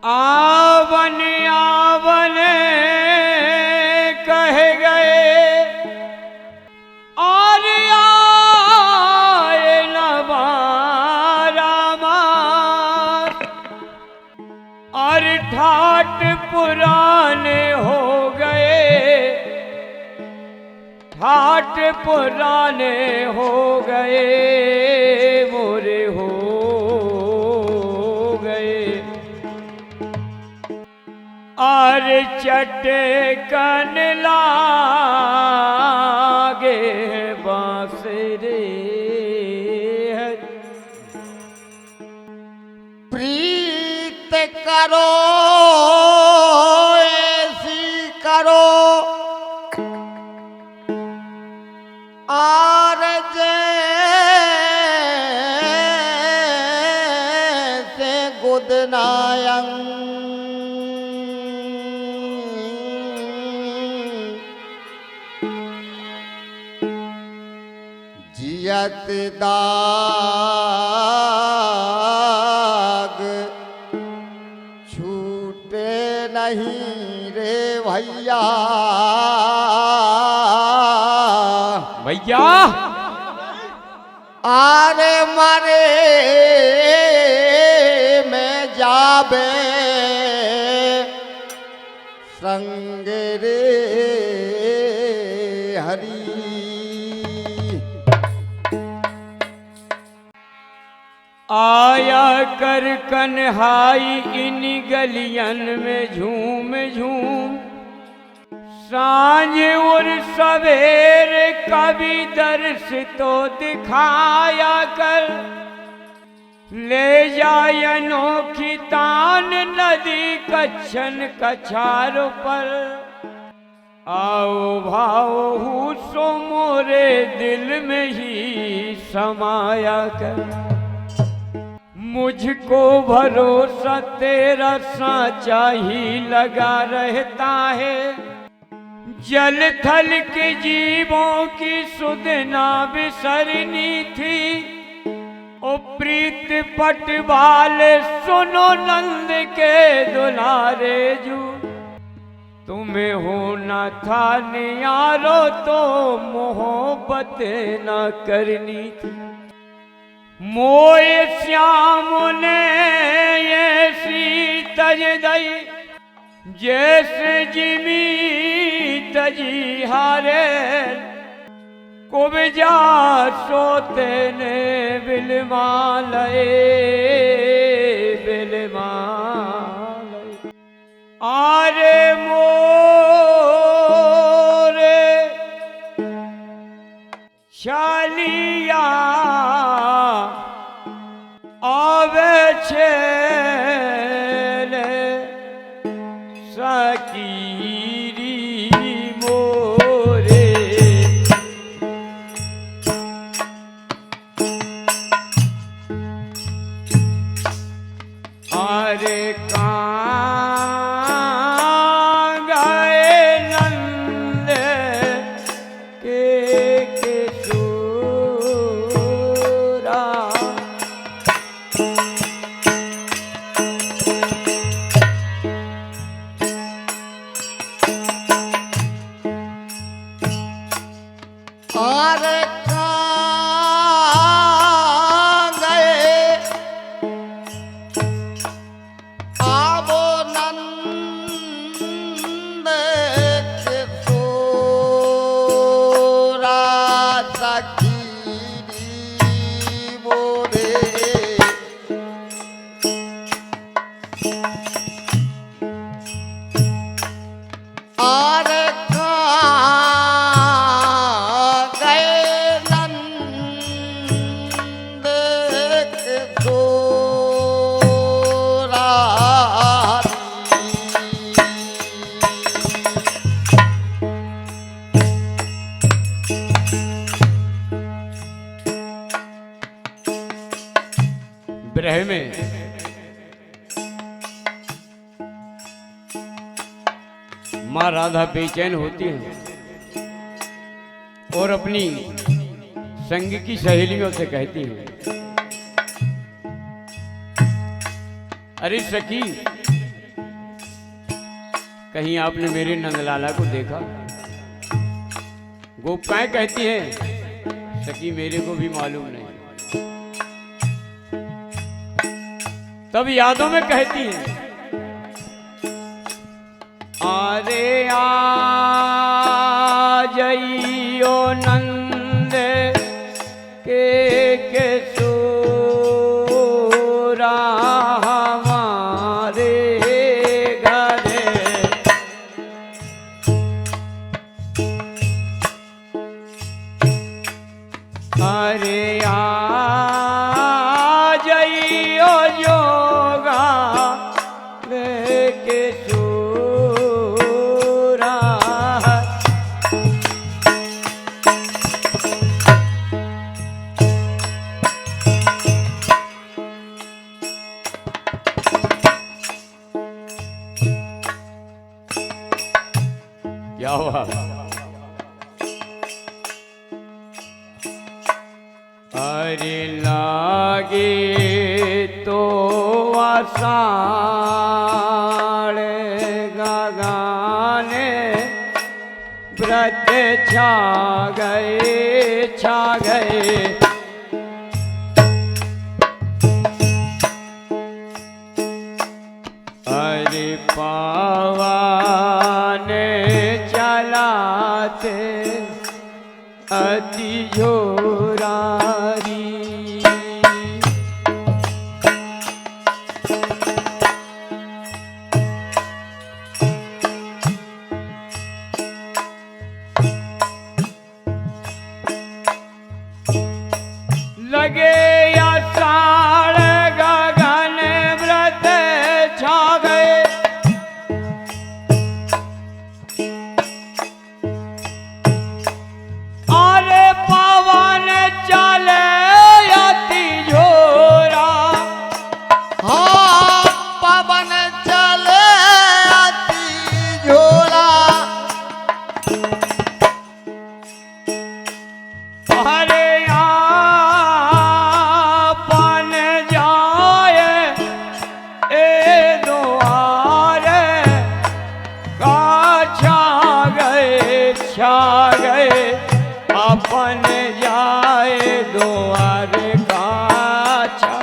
आवन आवन कह गए और आए न बारामा और ठाट पुराने हो गए, ठाट पुराने हो गए मोरे हो गए। और चटकन लागे बांसुरी प्रीत करो ऐसी करो और जैसे गुदनायं जियत दाग छूटे नहीं रे भैया। भैया आरे मरे में जाबे संग रे हरी। आया कर कन्हाई इन गलियन में झूम झूम, सांझ और सवेरे कभी दर्श तो दिखाया कर। ले जाय अनोखी तान नदी कच्छन कछारों पर, आओ भाव सो मोरे दिल में ही समाया कर। मुझको भरोसा तेरा साचा ही लगा रहता है, जल थल के जीवों की सुधना बिसरनी थी। ओ प्रीत पट वाले सुनो नंद के दुलारे जू, तुम्हें होना था नियारो तो मोहब्बत न करनी थी। मोए श्याम ने ये सी तज दई जैसे जिमी तजी हारे, कुबजा सोते ने बिलमालए बिलमालए। आरे मोरे शालिया आवे छेले सकीरी मोरे। आरे कहाँ गए नंद के किशोरा। और कहाँ गए आवो नंद किशोरा सखीरी मोरे। और विरह में माँ राधा बेचैन होती है और अपनी संग की सहेलियों से कहती है, अरे सखी कहीं आपने मेरे नंदलाला को देखा? गोपिकाएं कहती हैं सखी मेरे को भी मालूम नहीं। तब यादों में कहती हैं अरे आ जइयो नंद के सूरा हमारे घरे। अरे आ जइयो जोगा के सूरा। क्या हुआ? अरे लागे तो आषाढ़ गगने व्रत छा गए। अरे पावन चलाते अति जोरारी। लगे आषाढ़ गगन व्रत छा गए। अरे पवन चले अति झोरा। हाँ पवन चले अति झोला। अरे आपन जाए ए द्वारे का छा गए। अपन जाए द्वार का छा।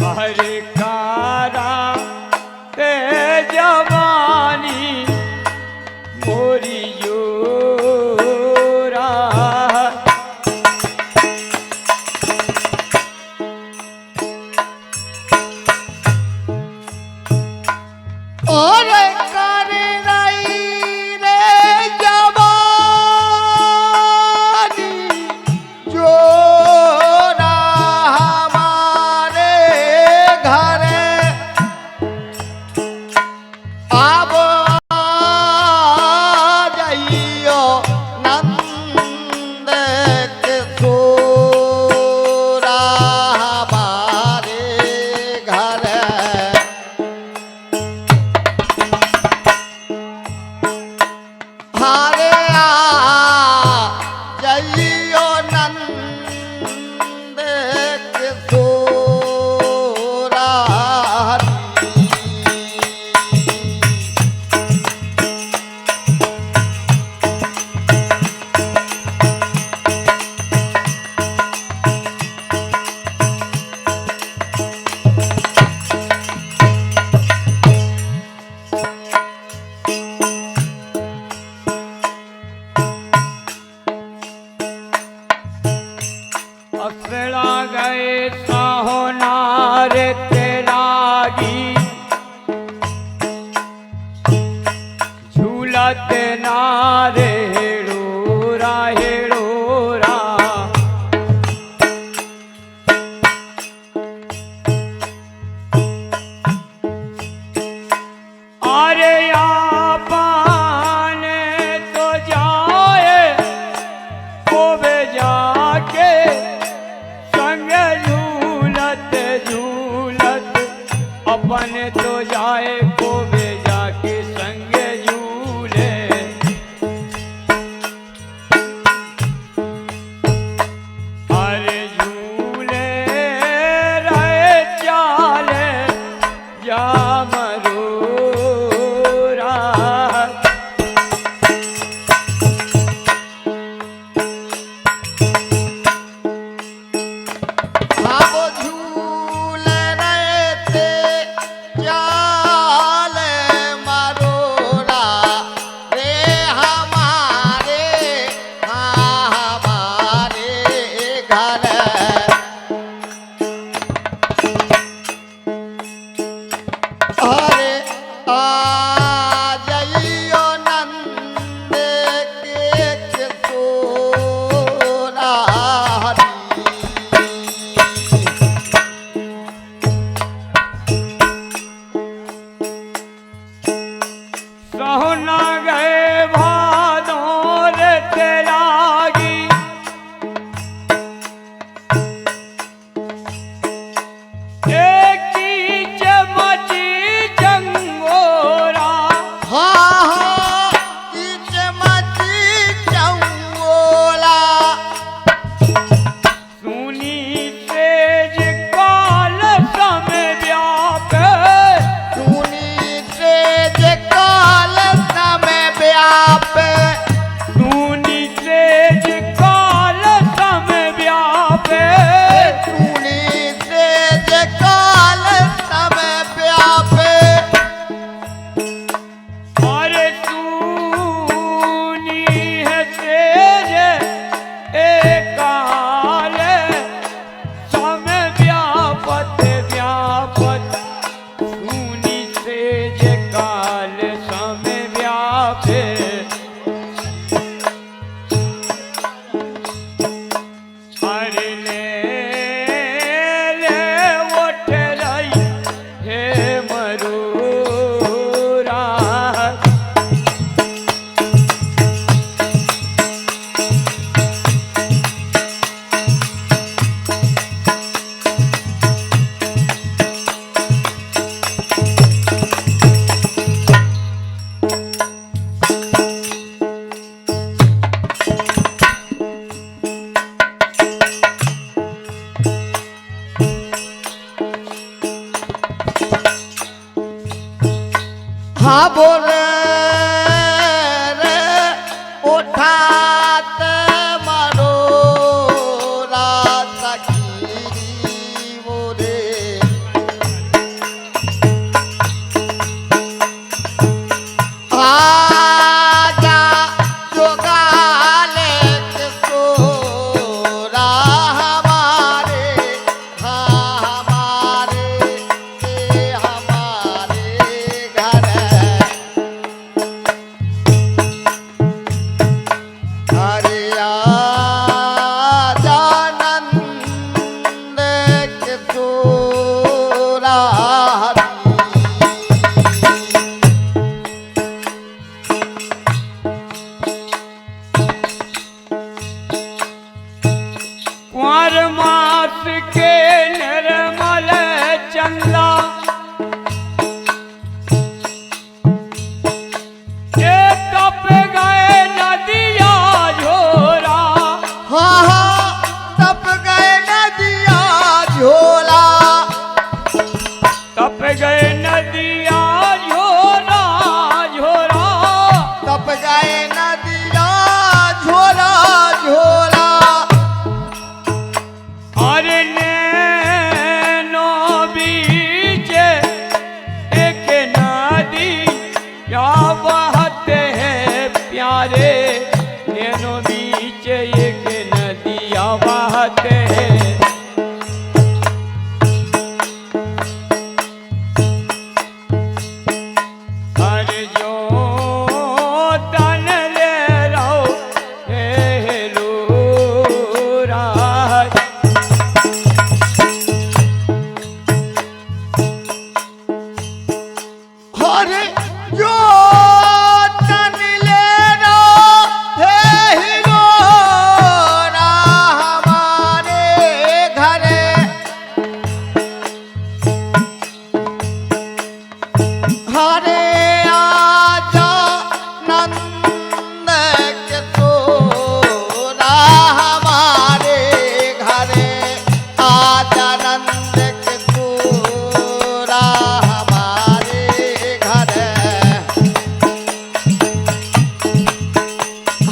हरे कारा ते जवानी मोरी जोरा। और कर रही रे जवानी जोरा हमारे घरे। अब जइयो नंद के सूरा हमारे घरे। हरे आ जइयो नंद के सूरा। असड़ा गए साहो नारे तेरागी। झूलत नारे हेड़ोरा हेड़ोरा। अरे आपन तो जाए को बे जाके संग बोले रे उठात मारो सखीरी मोरे आजा जोगाले के सोरा हमारे हमारे घर हरे आजा नंद के सोरा कुंवर मास के निर्मल चंदा ये तप गए नदिया झोरा तप गए नदिया झोला तप गए नदिया झोरा झोरा तप गए नदिया झोला झोला और नैनो बीच एक नदी क्या बहते हैं प्यारे नैनो बीच एक नदिया बहते हैं हर जो तन ले रहो हे लोरा हरे जो तन ले रो हे हिरोरा हमारे घरे हरे आजा नंद के तोरा हमारे घरे आजा नंद के तोरा हमारे घरे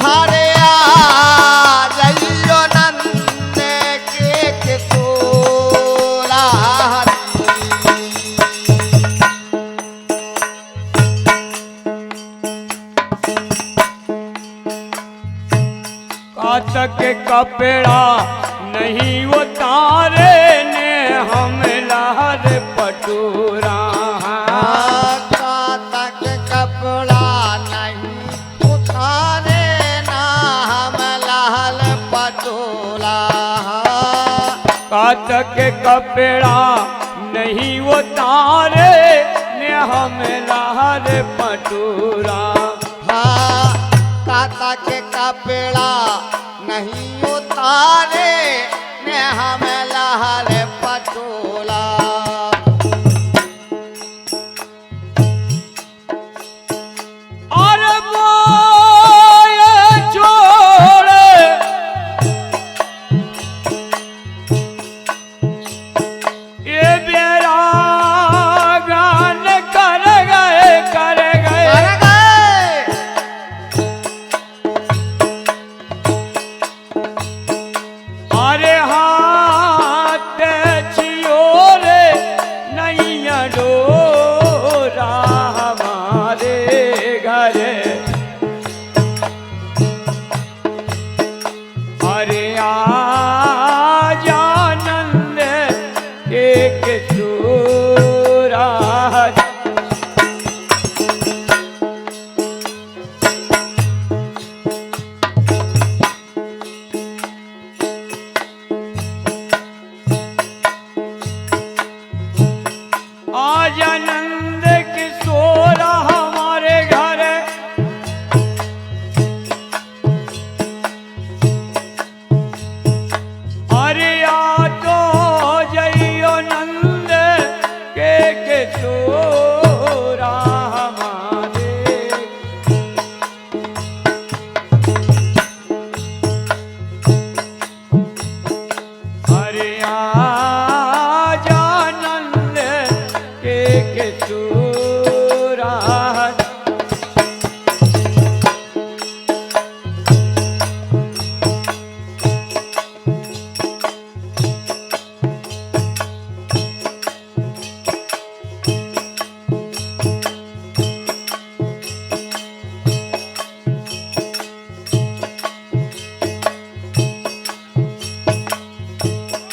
हरे आजइयो नंद के तोरा कातक कपड़ा नहीं उतारे ने हम लहर पटूरा कातक कपड़ा नहीं उतारे ना हम लाल पटोला कातक कपड़ा नहीं उतारे ने हम लहर पटूरा कातक कपड़ा नहीं उतारे ने हम लाल पटोला और बोए छोड़े ये बेरा गान कर गए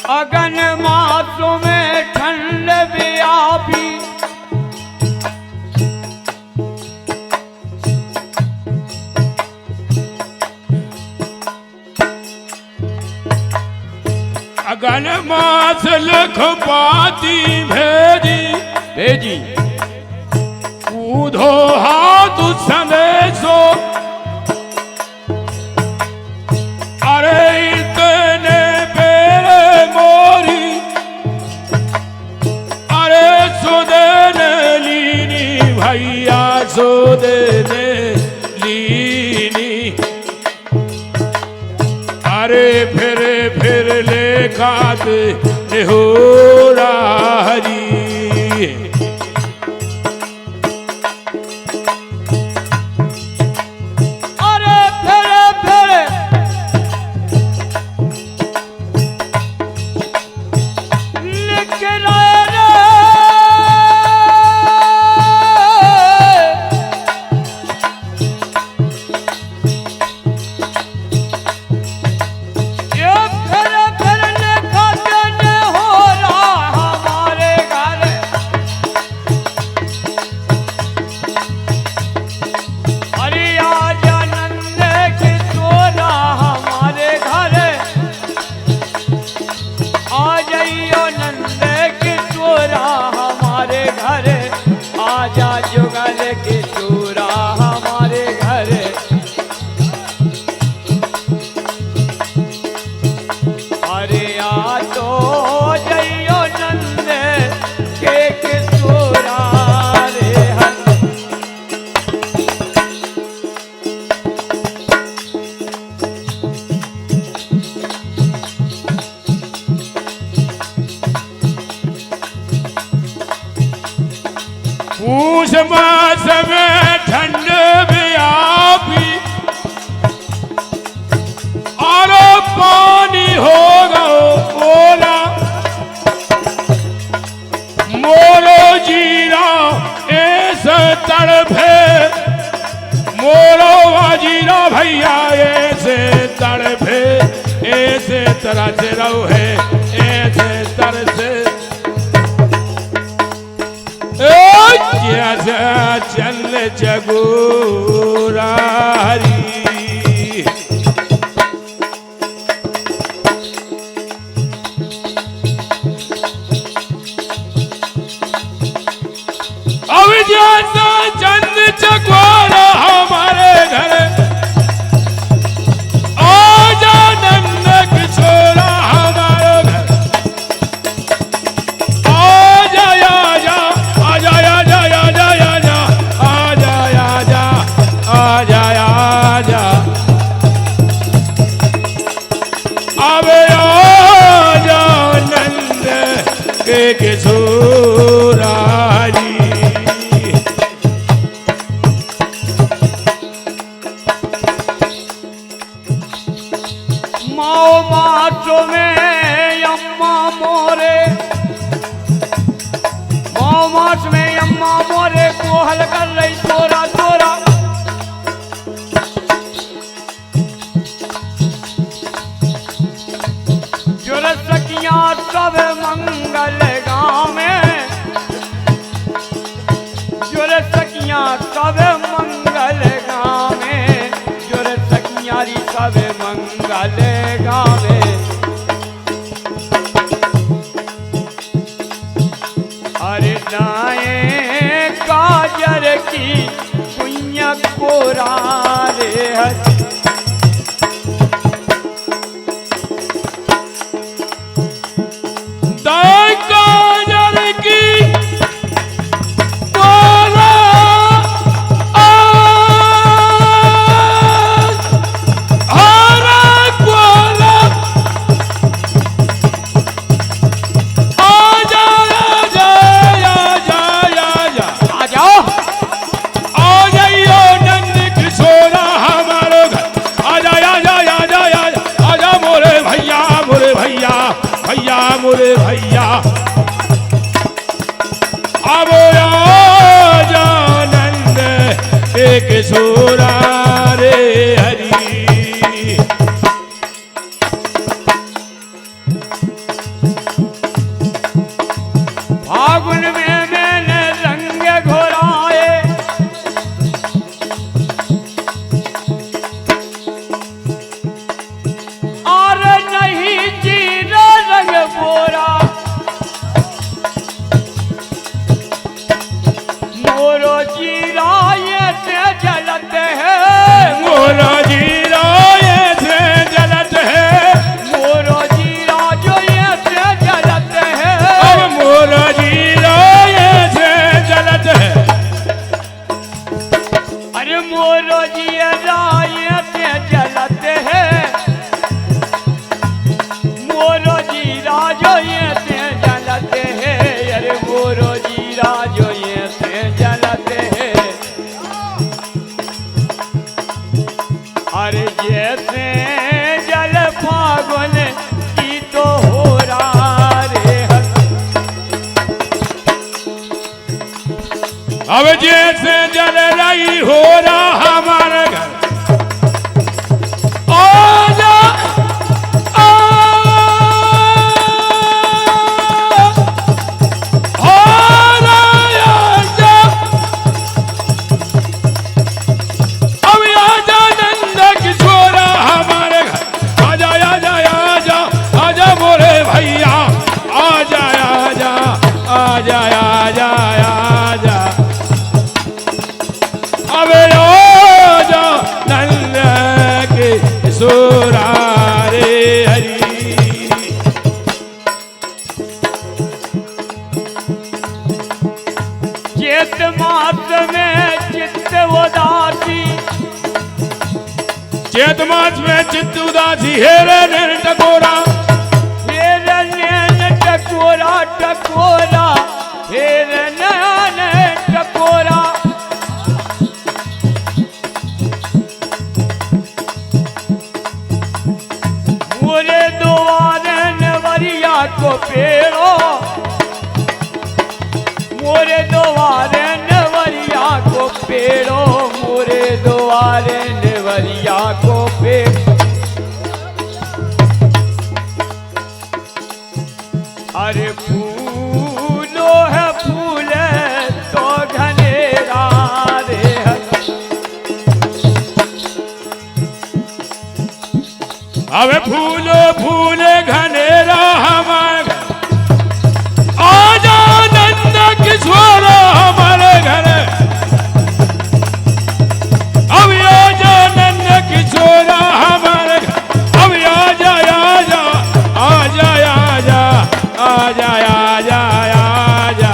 अगन मासों में ठंड व्यापी, अगन मास लखपाती भेजी कूदो हाथ संदेशो, अरे इतने पेरे मोरी, अरे सुदेने लीनी भैया सुदेने लीनी, अरे फिर लेखात हो हरी, पूष मास में ठंड व्यापी, और पानी होगा ओला, मोरो जीरा ऐसे तड़फे, मोरो जीरा भैया ऐसे तड़फे, ऐसे तरह से रहो है, ऐसे तरह से चल जगोरारी, अब जैसा चंद चकोरा हमारे घर, आजा नंदक छोरा हमारे घर, आजा आजा आजा आजा आजा आजा आजा आजा आजा, अब आजा नंद के छोरा हरी, माओ माचो में अम्मा मोरे, माओ माच में अम्मा मोरे कोहल कर रही तोरा तोरा, जुर सकियां सब मंगल गाँव में, जुर सकियां सब मंगल गाँव में, जुर सकियारी सब मंगल गाँव में, अरे दाए काजर की कुइया कोरा रे हज, दाए काजर की कोरा हरा कोरा, आजा आजा आजा आजा आ जाओ, आ जाइयो नंद किशोरा हमारे घर, आजा आजा आजा आजा आजा मोरे भैया भैया मोरे भैया, अब आजा नंद एक सोरा रे हरी, जैसे जल रही हो रहा हमारे घर आजा चैत मास में चित्त उदासी, चैत मास में चित्त उदासी हेरे नैन टकोरा, हेरे नैन टकोरा टकोरा, हेरे नैन टकोरा। मोरे द्वारे नवरिया को पेड़ो, मोरे द्वारे नवरिया को पेड़ो, मोरे द्वारे नवरिया को पेड़ो। अरे फूलो है फूले तो घनेरा रे, अब फूलो फूले घनेरा हमारे आजा नंद किशोर हमारे घर, अब आजा नंद किशोर हमारे घर, अब आजा आजा आजा आजा आजा आजा आजा,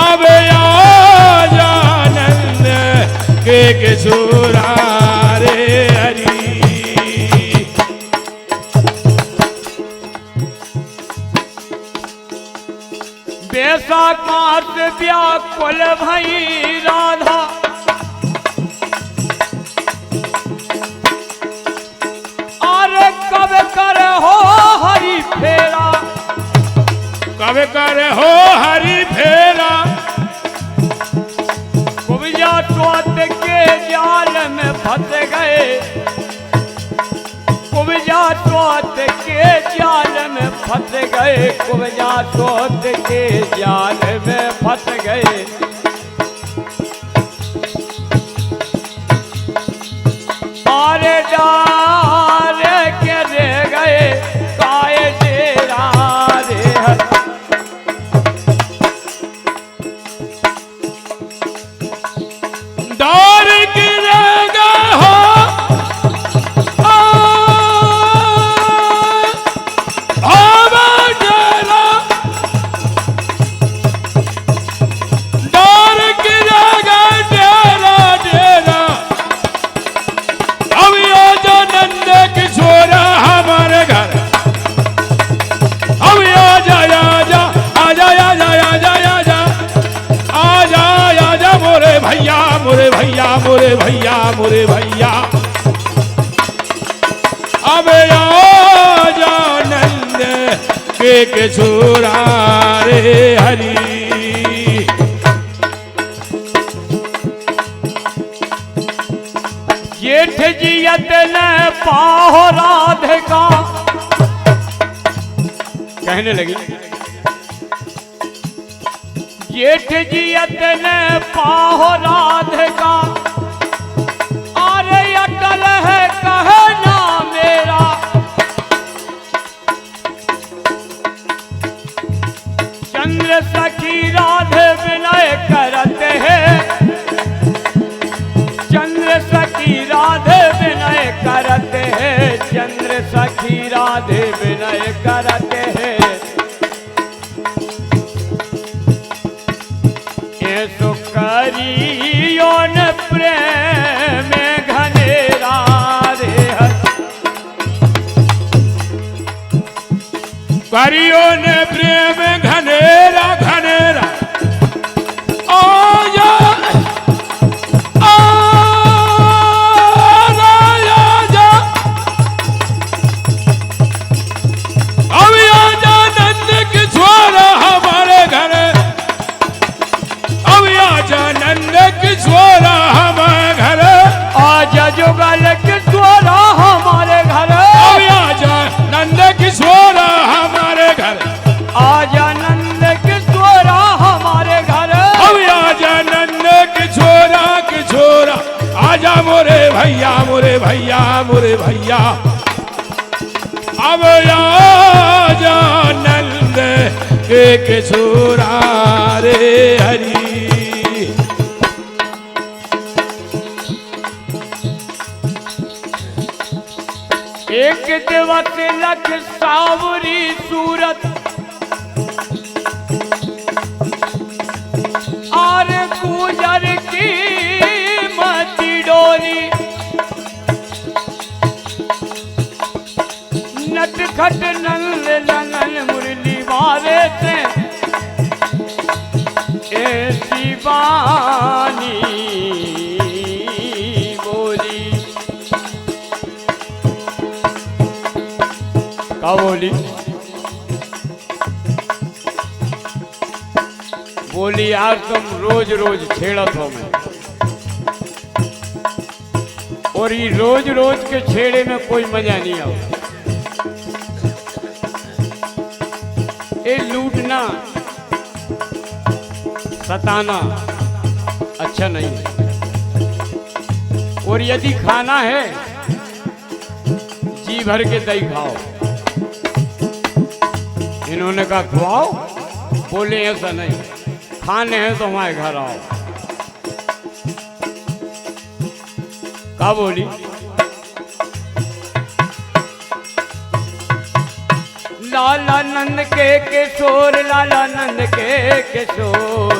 अब आजा नंद के किशोर रे हरी। बैसाखात व्याकुल भई राधा, अरे कब कर हो हरि फेरा, कब कर हो हरि फेरा, कुब्जा तोत के जाल में फंस गए, कुब्जा तोत के जाल में फंस गए, कुब्जा तोत के जाल में फंस गए। आरे डाल के रह गए काए डेरा रे हर। डार गिरेगा हो डेरा, डार गिरेगा डेरा डेरा, अब आजा नंद किशोर हमारे घर, अब आजा आजा आजा आजा आजा आजा आजा आजा मोरे भैया मोरे भैया मोरे भैया मोरे भैया, अब आजा नंद के किशोर रे हरी। जेठ जियत न पाहो राधिका, कहने लगी जेठ जियत न पाहो राधिका, अरे अटल है कहना मेरा, चंद्र सखी राधे विनय करते हैं, चंद्र सखी राधे विनय करते हैं, चंद्र सखी राधे विनय करते हैं। ऐसो करियो न प्रेम घनेरा रे हर, करियो ने प्रेम घनेरा घनेरा, आजा आजा, अब आजा नंद किशोर हमारे घर, मोरे भैया अब आजा नंद के किशोरा रे हरी। एक दिवस लख सावरी सूरत और गुजर की मची डोरी नटखट नंद लंगन मुरली वाले से ऐसी बानी बोली। का बोली? बोली यार तुम रोज रोज छेड़त हो मैं, और ये रोज रोज के छेड़े में कोई मजा नहीं आओ। ये लूटना सताना अच्छा नहीं है, और यदि खाना है जी भर के दही खाओ। इन्होंने कहा खुआओ, बोले ऐसा नहीं, खाने हैं तो हमारे घर आओ। का बोली? लाला नंद के किशोर, लाला नंद के किशोर,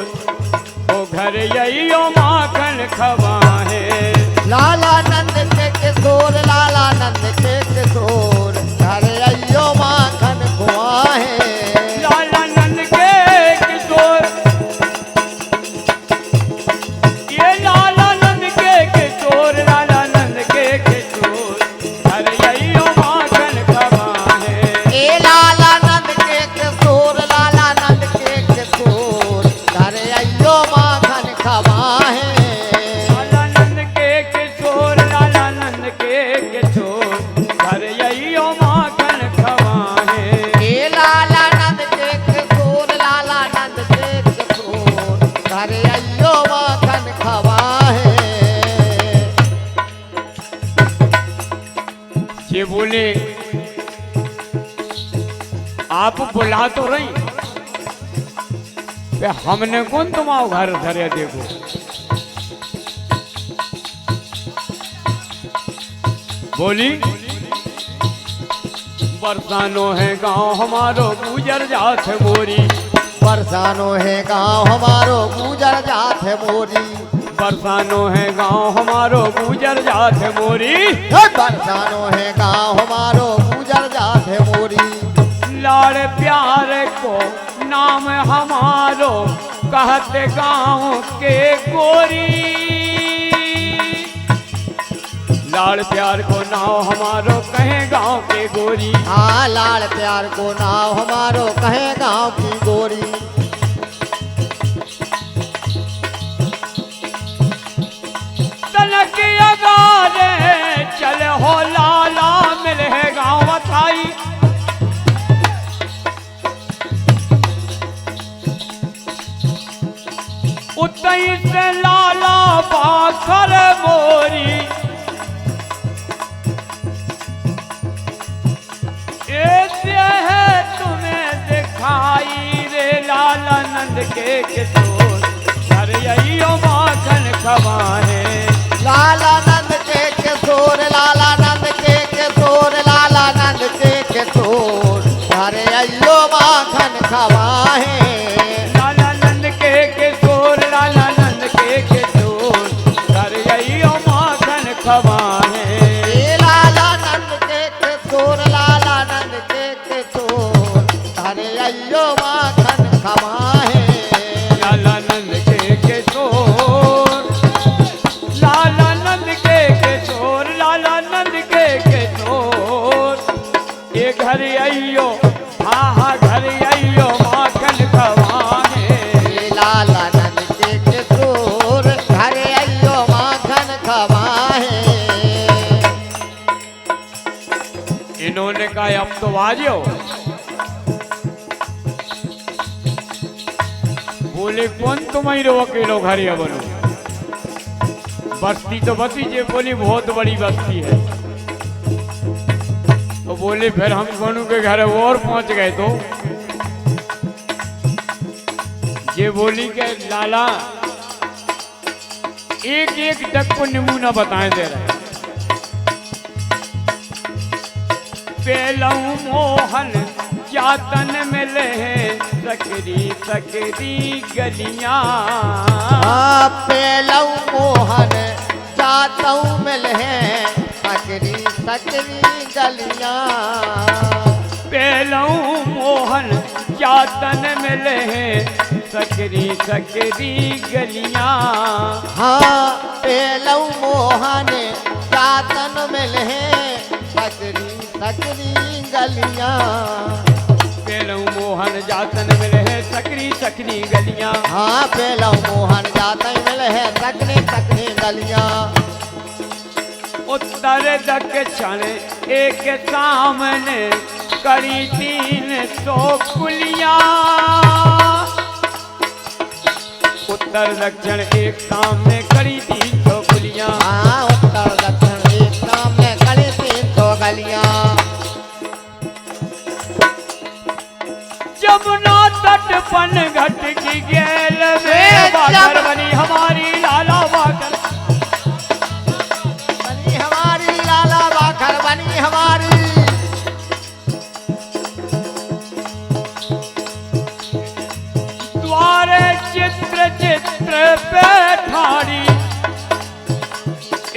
वो घर यही माखन खवा है। लाला नंद के किशोर, लाला नंद के किशोर, घर अयो माखन खुआ है। लाला नंद के किशोर, ये लाला नंद के किशोर, लाला नंद के किशोर, घर यही माखन खवा है। ए लाला नंद के किशोर, लाला नंद के किशोर, घर अयो माखन खवा है। लाला नंद के किशोर, लाला नंद के किशोर, घर यही माखन खवा है। ए लाला नंद के किशोर, लाला नंद के किशोर, घर अयो माखन खवा है। ये बोले आप बुला तो रही, वे हमने कौन तुम्हारा घर धरे देखो। बोली बरसानो है गांव हमारो गुजर जात है मोरी। बरसानो है गाँव हमारो गुजर जात है मोरी। बरसानो है गांव हमारो गुजर जात है मोरी। बरसानो है गाँव हमारो गुजर जात है मोरी। लाड़ प्यार को नाम हमारो कहते गांव के गोरी। लाड़ प्यार को नाम हमारो कहे गांव के गोरी। हाँ लाड़ प्यार को नाव हमारो कहे गाँव की गोरी। तनक अगारे चल हो लाला मिले गांव बताई। उतई से लाला बाखर मोरी। ऐसे है तुम्हें दिखाई रे लाला नंद के किशोर, घर यही माखन खवा है। लाला नंद के किशोर, लाला नंद के किशोर, लाला नंद के किशोर, घर अयो माखन खवा है। लाला नंद के किशोर, लाला नंद के किशोर, घर यही माखन खवा है। ए लाला नंद के किशोर, लाला नंद के किशोर, घर अयो माखन खवा है। लाला नंद के किशोर, लाला नंद के किशोर, लाला नंद के किशोर, ये घर आइयो, हाँ हाँ घर आइयो माखन खवा है। ए लाला नंद के किशोर, घर अयो माखन खवा है। इन्होंने कहा अब तो आ जाओ। बोले कौन तुम्हारी अकेलो घर या बनो। बस्ती तो बसी जे बोली बहुत बड़ी बस्ती है। बोले फिर हम दोनों के घर और पहुंच गए तो ये बोली के लाला एक एक डक को नमूना बताएं दे रहे। पेलऊ मोहन जातन मिले हैं सकरी सकरी गलियां। पेलऊ मोहन जातऊ मिल है सकरी सकरी गलियां। पेलऊ मोहन जातन मिले हैं सकरी सकरी गलियां। हाँ पेलऊ मोहन जातन मिल है सकरी सकरी गलियां। पेलऊ मोहन जातन मिले हैं सकरी सकरी गलियां। हाँ पेलऊ मोहन जातन मिल है सकरी सकरी गलियां। उत्तर दक्षिण एक सामने करी 300 कुलियां। उत्तर दक्षिण एक सामने करी 300 कुलियां। हाँ उत्तर दक्षिण एक सामने करी 300 गलियां। जमुना तट पन घट की गेल में बाकर बनी हमारी लाला बाकर। बनी हमारी लाला बाकर बनी हमारी। द्वारे चित्र चित्र पे ठाड़ी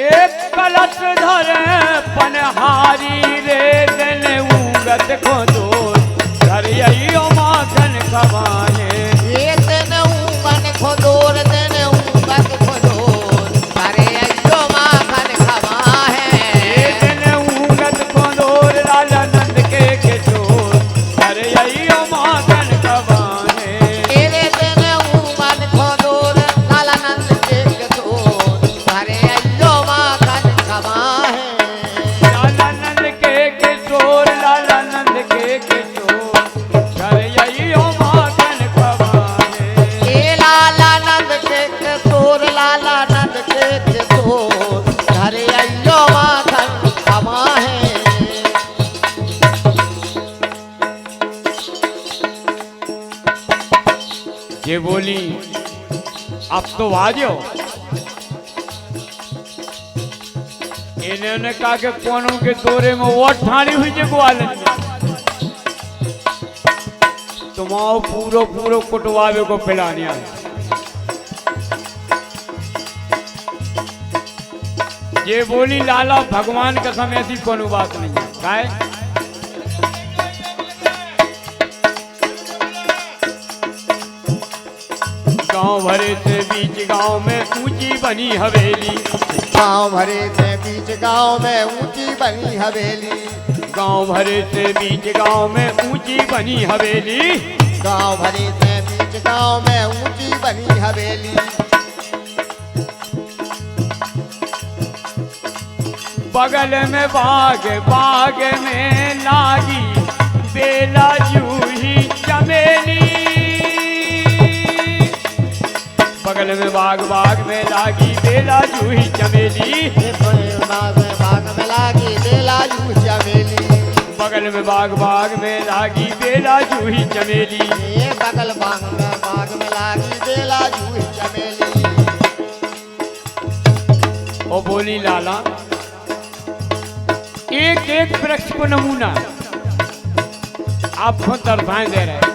एक कलश धरे पनहारी रे दिन उगत को दूर घर यही माखन खवाए। ये दिन उगन खोदोर दिन उगत खोदोर अरे अयो माखन खवा ये है। दिन उगत को दूर लाला नंद के किशोर घर यही माखन खवाए। तेरे दिन उगन खोदोर लाला नंद के किशोर अरे अयो माखन खवा है। लाला नंद के किशोर लाला नंद के किशोर घर यही माखन खवाए। ये लाला नंद के किशोर लाला नंद के किशोर अरे अयो माखन खवा है। ये बोली अब तो वाजो। इन्होंने कहा कि कोनों के दौरे में वो ठाणी हुई जो ग्वालन तुम आओ पूरो पूरो कुटवावे को पिलाने आए। ये बोली लाला भगवान कसम ऐसी कोनो बात नहीं है। काय गांव भरे से बीच गांव में ऊंची बनी हवेली। गाँव भरे से बीच गाँव में ऊंची बनी हवेली। गांव भरे से बीच गांव में ऊंची बनी हवेली। गाँव भरे से बीच गाँव में ऊंची बनी हवेली। बगल में बाग बाग में लागी बेला जूही चमेली। बगल में बाग में लागी बेला जूही चमेली। बाग में लागी बेला जूही चमेली। बगल में बाग में लागी बेला जूही चमेली। ये बगल बाग में लागी बेला जूही चमेली। ओ बोली लाला एक एक वृक्ष को नमूना आपको दर्शाएं दे रहे।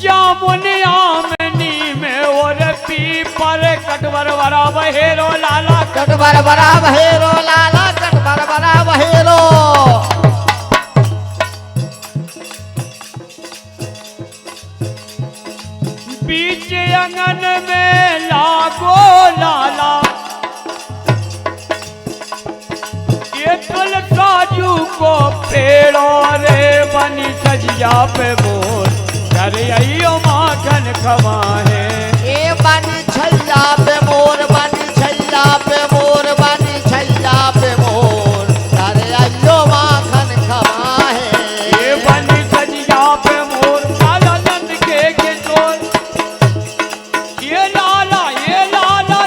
जामुन आमनी में और पीपर कटवर वरा बहेरो लाला कटवर बरा बहेरो लाला कटवर बरा बहेरो। बीच अंगन में लागो लाला ये तुल काजू को पेड़ो रे बनी सजिया पे मोर घर आइयो माखन खवाए। ये बनी छैया पे मोर बनी छैया पे मोर बनी छैया पे मोर अरे अयो माखन खवा है। ये बनी सजिया पे मोर लाला नंद के किशोर। ये लाला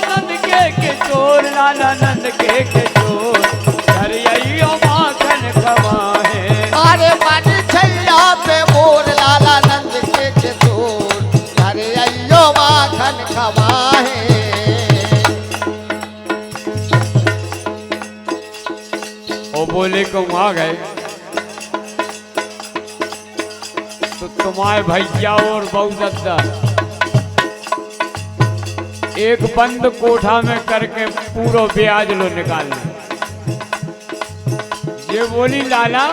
नंद के किशोर लाला नंद के किशोर घर बोले कहूँ आ गए तो तुम्हारे भैया और बहू दद्दा एक बंद कोठा में करके पूरा ब्याज लो निकाल लो। ये बोली लाला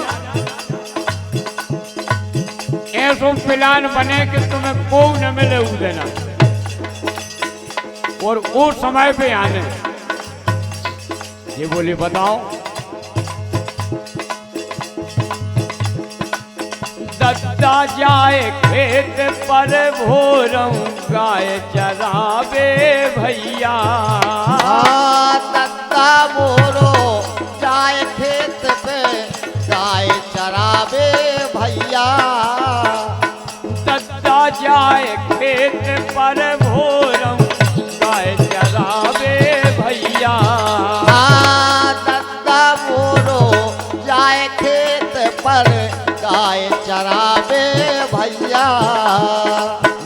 ऐसो प्लान बने कि तुम्हें को न मिले उ देना और वो समय पे आने। ये बोली बताओ। दद्दा जाए खेत पर भोरम गाय चरावे भैया। दद्दा मोरो जाए खेत पे गाय चरावे भैया। दद्दा जाए खेत पर भोरम गाय चरावे भैया। दद्दा मोरो जाए खेत पर गाय चरावे भैया।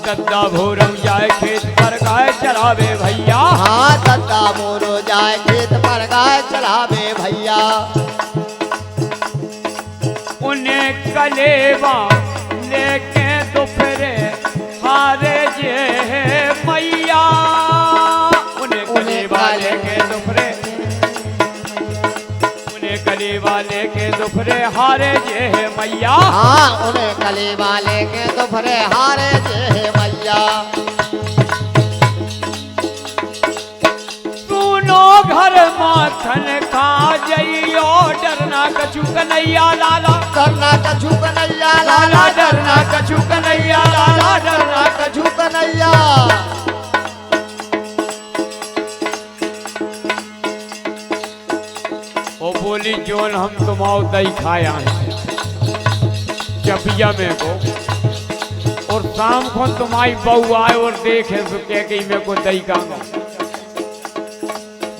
दद्दा भोरम जाए खेत पर गाय चरावे भैया। हाँ दद्दा मोरो जाए खेत पर गाय चरावे भैया। उन्हें कलेवा लेके दोपहरे हारे जे मैया। उन्हें कलेवा लेके दोपहरे कलेवा लेके दोपहरे हारे जे मैया। हाँ उन्हें कलेवा लेके दोपहरे हारे जे मैया। सुनो घर माखन खा जइयो डरना कछु कन्हैया लाला। डरना कछु कन्हैया लाला डरना कछु कन्हैया लाला डरना कछु कन्हैया। वो बोली जोन हम तुम्हारो दही खाया है चपिया में को और शाम को तुम्हारी बहू आए और देखे तो कह गई मेरे को दही का।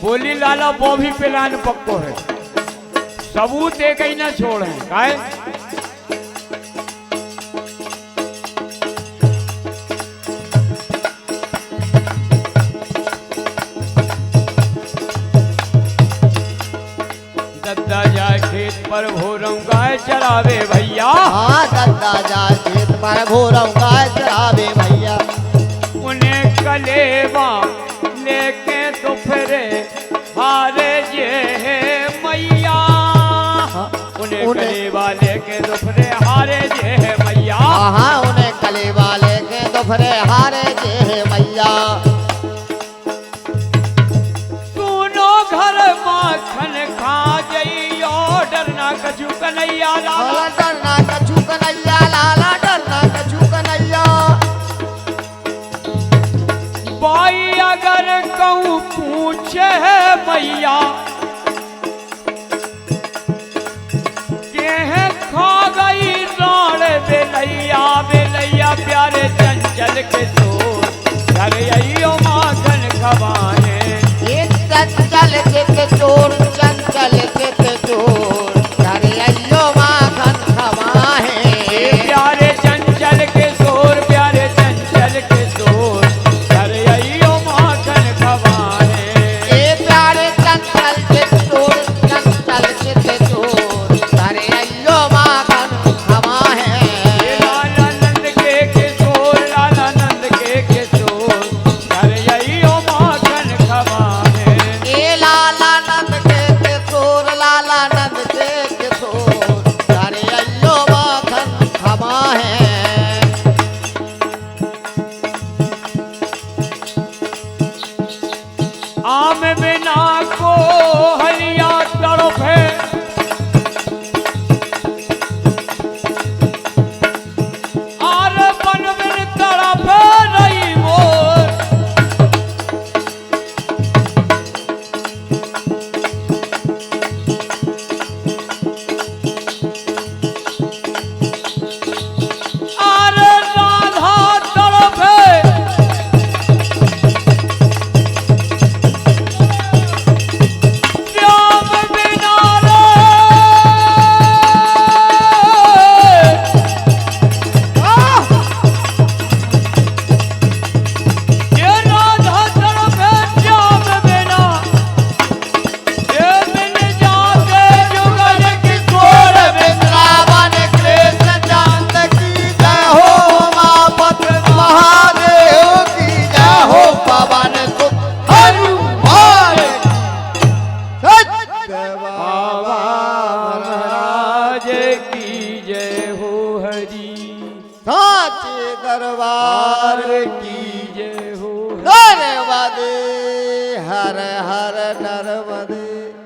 बोली लाला वो भी प्लान पक्को है सबूत एक ही ना छोड़े काहे। दद्दा जाए खेत पर भोरम गाय चरावे भैया। हाँ दद्दा जाए खेत पर भोरम गाय चरावे भैया। उन्हें कलेवा लेके दोपहरे हारे जे मैया। उन्हें कलेवा लेके दोपहरे हारे जे मैया। हाँ उन्हें कलेवा लेके दोपहरे हारे जे मैया। घर माखन खा जइयो डरना कछु कन्हैया लाला। डरना कछु कन्हैया लाला डरना कछु कन्हैया। बाई अगर कहूँ पूछे है मैया के खा गई राण बेलैया। बेलैया प्यारे चंचल के तो घर अइयो माखन खवाने। चंचल चित चोर चंचल चित चोर घर अइयो माखन खवाहे। प्यारे चंचल के शोर प्यारे चंचल के शोर घर अइयो माखन खवाने। प्यारे चंचल चित चोर चंचल चित चोर घर अइयो माखन खवाहे। लाला नंद के शोर लाला नंद की जय हो हरि, साचे दरबार की जय हो। नर्मदे हर हर नर्मदे।